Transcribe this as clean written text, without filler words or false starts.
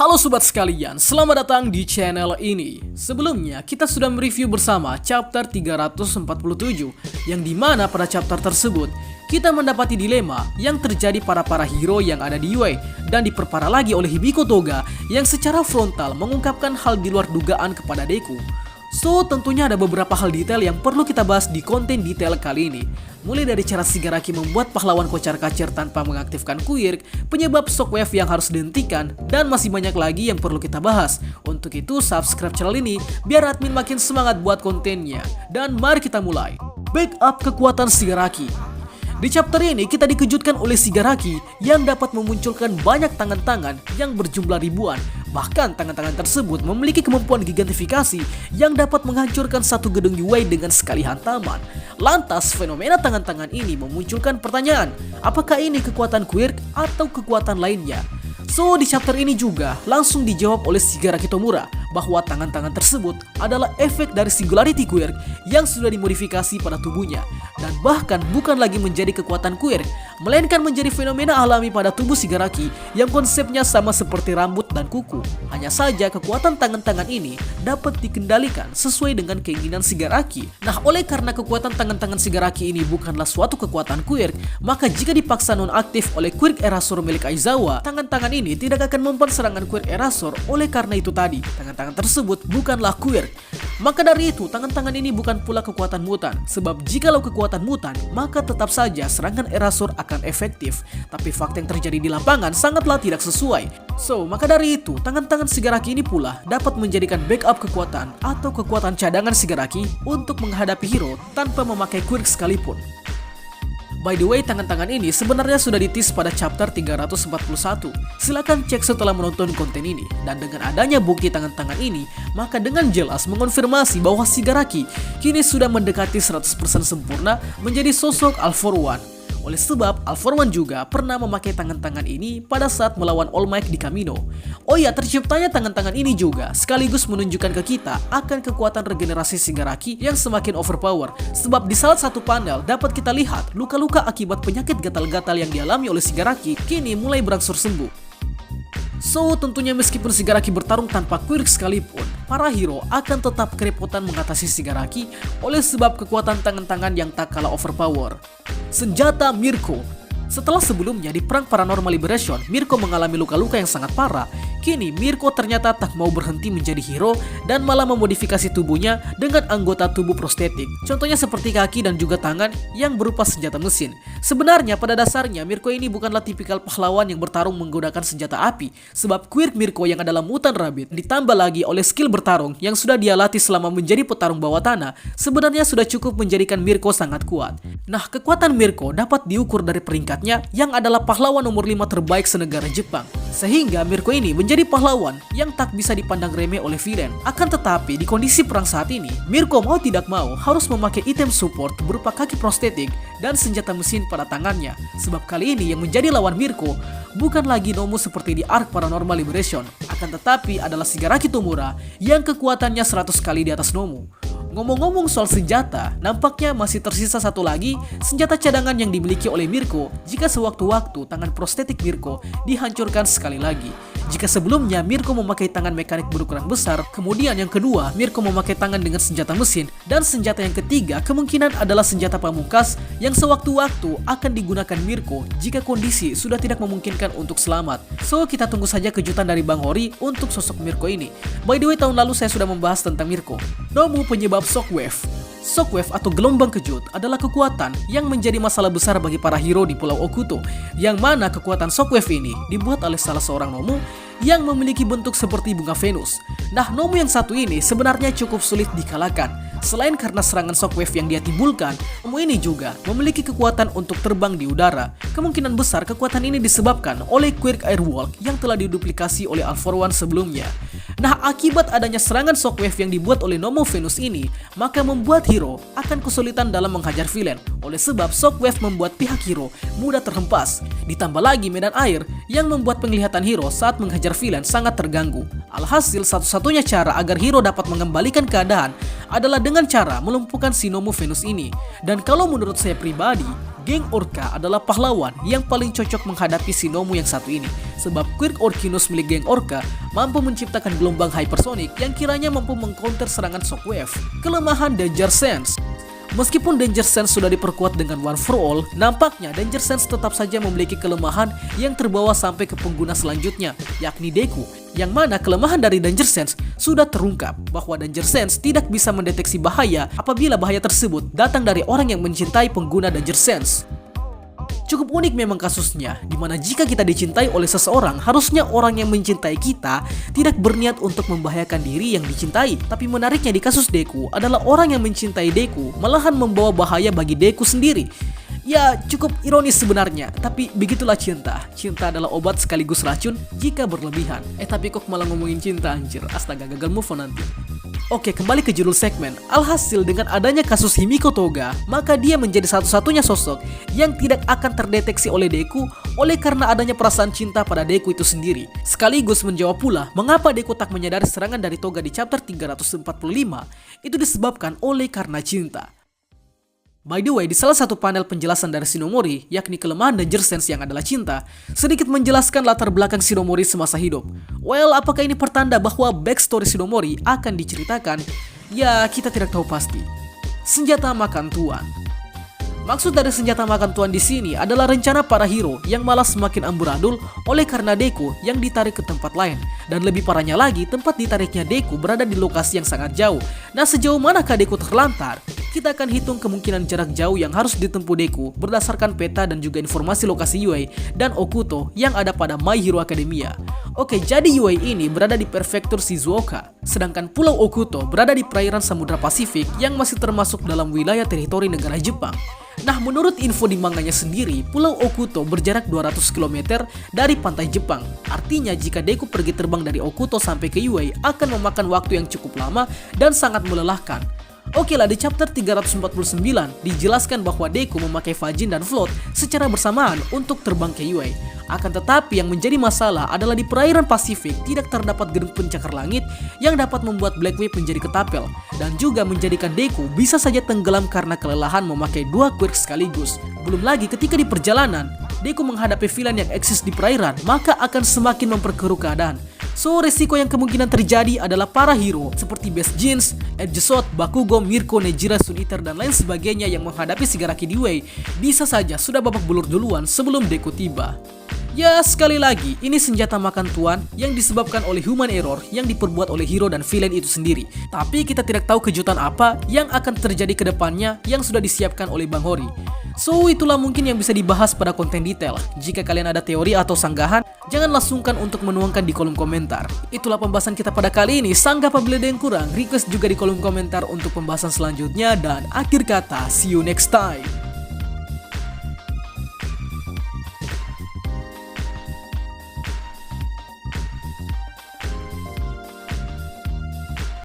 Halo sobat sekalian, selamat datang di channel ini. Sebelumnya, kita sudah mereview bersama chapter 347, yang dimana pada chapter tersebut, kita mendapati dilema yang terjadi pada para hero yang ada di UA, dan diperparah lagi oleh Hibiko Toga yang secara frontal mengungkapkan hal di luar dugaan kepada Deku. So, tentunya ada beberapa hal detail yang perlu kita bahas di konten detail kali ini. Mulai dari cara Shigaraki membuat pahlawan kocar-kacir tanpa mengaktifkan Quirk, penyebab shockwave yang harus dihentikan, dan masih banyak lagi yang perlu kita bahas. Untuk itu, subscribe channel ini biar admin makin semangat buat kontennya. Dan mari kita mulai. Backup kekuatan Shigaraki. Di chapter ini kita dikejutkan oleh Shigaraki yang dapat memunculkan banyak tangan-tangan yang berjumlah ribuan. Bahkan tangan-tangan tersebut memiliki kemampuan gigantifikasi yang dapat menghancurkan satu gedung UA dengan sekali hantaman. Lantas fenomena tangan-tangan ini memunculkan pertanyaan, apakah ini kekuatan Quirk atau kekuatan lainnya? So, di chapter ini juga langsung dijawab oleh Shigaraki Tomura bahwa tangan-tangan tersebut adalah efek dari Singularity Quirk yang sudah dimodifikasi pada tubuhnya, dan bahkan bukan lagi menjadi kekuatan Quirk, melainkan menjadi fenomena alami pada tubuh Shigaraki yang konsepnya sama seperti rambut dan kuku. Hanya saja kekuatan tangan-tangan ini dapat dikendalikan sesuai dengan keinginan Shigaraki. Nah, oleh karena kekuatan tangan-tangan Shigaraki ini bukanlah suatu kekuatan Quirk, maka jika dipaksa nonaktif oleh Quirk Erasure milik Aizawa, tangan-tangan ini tidak akan mempan serangan Quirk Erasure. Oleh karena itu tadi, tangan-tangan tersebut bukanlah Quirk. Maka dari itu, tangan-tangan ini bukan pula kekuatan mutan. Sebab jikalau kekuatan mutan, maka tetap saja serangan Erasure akan efektif. Tapi fakta yang terjadi di lapangan sangatlah tidak sesuai. So, maka dari itu, tangan-tangan Shigaraki ini pula dapat menjadikan backup kekuatan atau kekuatan cadangan Shigaraki untuk menghadapi hero tanpa memakai Quirk sekalipun. By the way, tangan-tangan ini sebenarnya sudah ditis pada chapter 341. Silakan cek setelah menonton konten ini. Dan dengan adanya bukti tangan-tangan ini, maka dengan jelas mengonfirmasi bahwa Shigaraki kini sudah mendekati 100% sempurna menjadi sosok All For One. Oleh sebab, All For One juga pernah memakai tangan-tangan ini pada saat melawan All Might di Kamino. Oh ya, terciptanya tangan-tangan ini juga sekaligus menunjukkan ke kita akan kekuatan regenerasi Shigaraki yang semakin overpower. Sebab di salah satu panel dapat kita lihat luka-luka akibat penyakit gatal-gatal yang dialami oleh Shigaraki kini mulai berangsur sembuh. So, tentunya meskipun Shigaraki bertarung tanpa Quirk sekalipun, para hero akan tetap kerepotan mengatasi Shigaraki oleh sebab kekuatan tangan-tangan yang tak kalah overpower. Senjata Mirko. Setelah sebelumnya di perang Paranormal Liberation, Mirko mengalami luka-luka yang sangat parah. Kini Mirko ternyata tak mau berhenti menjadi hero dan malah memodifikasi tubuhnya dengan anggota tubuh prostetik. Contohnya seperti kaki dan juga tangan yang berupa senjata mesin. Sebenarnya pada dasarnya Mirko ini bukanlah tipikal pahlawan yang bertarung menggunakan senjata api. Sebab Quirk Mirko yang adalah mutan rabbit ditambah lagi oleh skill bertarung yang sudah dia latih selama menjadi petarung bawah tanah, sebenarnya sudah cukup menjadikan Mirko sangat kuat. Nah, kekuatan Mirko dapat diukur dari peringkatnya yang adalah pahlawan nomor 5 terbaik senegara Jepang. Sehingga Mirko ini menjadi pahlawan yang tak bisa dipandang remeh oleh villain. Akan tetapi di kondisi perang saat ini, Mirko mau tidak mau harus memakai item support berupa kaki prostetik dan senjata mesin pada tangannya. Sebab kali ini yang menjadi lawan Mirko bukan lagi Nomu seperti di arc Paranormal Liberation, akan tetapi adalah Shigaraki Tomura yang kekuatannya 100 kali di atas Nomu. Ngomong-ngomong soal senjata, nampaknya masih tersisa satu lagi senjata cadangan yang dimiliki oleh Mirko jika sewaktu-waktu tangan prostetik Mirko dihancurkan sekali lagi. Jika sebelumnya Mirko memakai tangan mekanik berukuran besar, kemudian yang kedua Mirko memakai tangan dengan senjata mesin, dan senjata yang ketiga kemungkinan adalah senjata pamungkas yang sewaktu-waktu akan digunakan Mirko jika kondisi sudah tidak memungkinkan untuk selamat. So, kita tunggu saja kejutan dari Bang Hori untuk sosok Mirko ini. By the way, tahun lalu saya sudah membahas tentang Mirko. Nomu penyebab shockwave. Shockwave atau gelombang kejut adalah kekuatan yang menjadi masalah besar bagi para hero di Pulau Okuto, yang mana kekuatan shockwave ini dibuat oleh salah seorang Nomu yang memiliki bentuk seperti bunga Venus. Nah, Nomu yang satu ini sebenarnya cukup sulit dikalahkan. Selain karena serangan shockwave yang dia timbulkan, Nomu ini juga memiliki kekuatan untuk terbang di udara. Kemungkinan besar kekuatan ini disebabkan oleh Quirk Airwalk yang telah diduplikasi oleh All For One sebelumnya. Nah, akibat adanya serangan shockwave yang dibuat oleh Nomu Venus ini, maka membuat hero akan kesulitan dalam menghajar villain. Oleh sebab shockwave membuat pihak hero mudah terhempas. Ditambah lagi medan air yang membuat penglihatan hero saat menghajar villain sangat terganggu. Alhasil, satu-satunya cara agar hero dapat mengembalikan keadaan adalah dengan cara melumpuhkan si Nomu Venus ini. Dan kalau menurut saya pribadi, geng Orca adalah pahlawan yang paling cocok menghadapi Shinomu yang satu ini. Sebab Quirk Orkinus milik geng Orca mampu menciptakan gelombang hypersonic yang kiranya mampu mengcounter serangan Shockwave. Kelemahan Danger Sense. Meskipun Danger Sense sudah diperkuat dengan One for All, nampaknya Danger Sense tetap saja memiliki kelemahan yang terbawa sampai ke pengguna selanjutnya, yakni Deku. Yang mana kelemahan dari Danger Sense sudah terungkap bahwa Danger Sense tidak bisa mendeteksi bahaya apabila bahaya tersebut datang dari orang yang mencintai pengguna Danger Sense. Cukup unik memang kasusnya, dimana jika kita dicintai oleh seseorang, harusnya orang yang mencintai kita tidak berniat untuk membahayakan diri yang dicintai. Tapi menariknya di kasus Deku adalah orang yang mencintai Deku malahan membawa bahaya bagi Deku sendiri. Ya cukup ironis sebenarnya, tapi begitulah cinta. Cinta adalah obat sekaligus racun jika berlebihan. Tapi kok malah ngomongin cinta anjir, astaga gagal move on nanti. Oke, kembali ke judul segmen. Alhasil dengan adanya kasus Himiko Toga, maka dia menjadi satu-satunya sosok yang tidak akan terdeteksi oleh Deku oleh karena adanya perasaan cinta pada Deku itu sendiri. Sekaligus menjawab pula mengapa Deku tak menyadari serangan dari Toga di chapter 345. Itu disebabkan oleh karena cinta. By the way, di salah satu panel penjelasan dari Shinomori, yakni kelemahan Danger Sense yang adalah cinta, sedikit menjelaskan latar belakang Shinomori semasa hidup. Well, apakah ini pertanda bahwa backstory Shinomori akan diceritakan? Ya, kita tidak tahu pasti. Senjata makan tuan. Maksud dari senjata makan tuan di sini adalah rencana para hero yang malah semakin amburadul oleh karena Deku yang ditarik ke tempat lain. Dan lebih parahnya lagi, tempat ditariknya Deku berada di lokasi yang sangat jauh. Nah, sejauh manakah Deku terlantar? Kita akan hitung kemungkinan jarak jauh yang harus ditempuh Deku berdasarkan peta dan juga informasi lokasi Yui dan Okuto yang ada pada My Hero Academia. Oke, jadi Yui ini berada di prefektur Shizuoka, sedangkan Pulau Okuto berada di perairan Samudra Pasifik yang masih termasuk dalam wilayah teritori negara Jepang. Nah, menurut info di manganya sendiri, Pulau Okuto berjarak 200 km dari pantai Jepang. Artinya jika Deku pergi terbang dari Okuto sampai ke Yui akan memakan waktu yang cukup lama dan sangat melelahkan. Oke lah, di chapter 349 dijelaskan bahwa Deku memakai Fajin dan Float secara bersamaan untuk terbang ke Yui. Akan tetapi yang menjadi masalah adalah di perairan Pasifik tidak terdapat gedung pencakar langit yang dapat membuat Black Wave menjadi ketapel. Dan juga menjadikan Deku bisa saja tenggelam karena kelelahan memakai dua quirk sekaligus. Belum lagi ketika di perjalanan, Deku menghadapi villain yang eksis di perairan, maka akan semakin memperkeruh keadaan. So, resiko yang kemungkinan terjadi adalah para hero seperti Best Jeans, Edgesot, Bakugo, Mirko, Nejira, Sun Eater, dan lain sebagainya yang menghadapi Shigaraki di Wei bisa saja sudah babak belur duluan sebelum Deku tiba. Ya, sekali lagi, ini senjata makan tuan yang disebabkan oleh human error yang diperbuat oleh hero dan villain itu sendiri. Tapi kita tidak tahu kejutan apa yang akan terjadi ke depannya yang sudah disiapkan oleh Bang Hori. So, itulah mungkin yang bisa dibahas pada konten detail. Jika kalian ada teori atau sanggahan, jangan sungkan untuk menuangkan di kolom komentar. Itulah pembahasan kita pada kali ini. Sanggah apabila ada yang kurang, request juga di kolom komentar untuk pembahasan selanjutnya. Dan akhir kata, see you next time.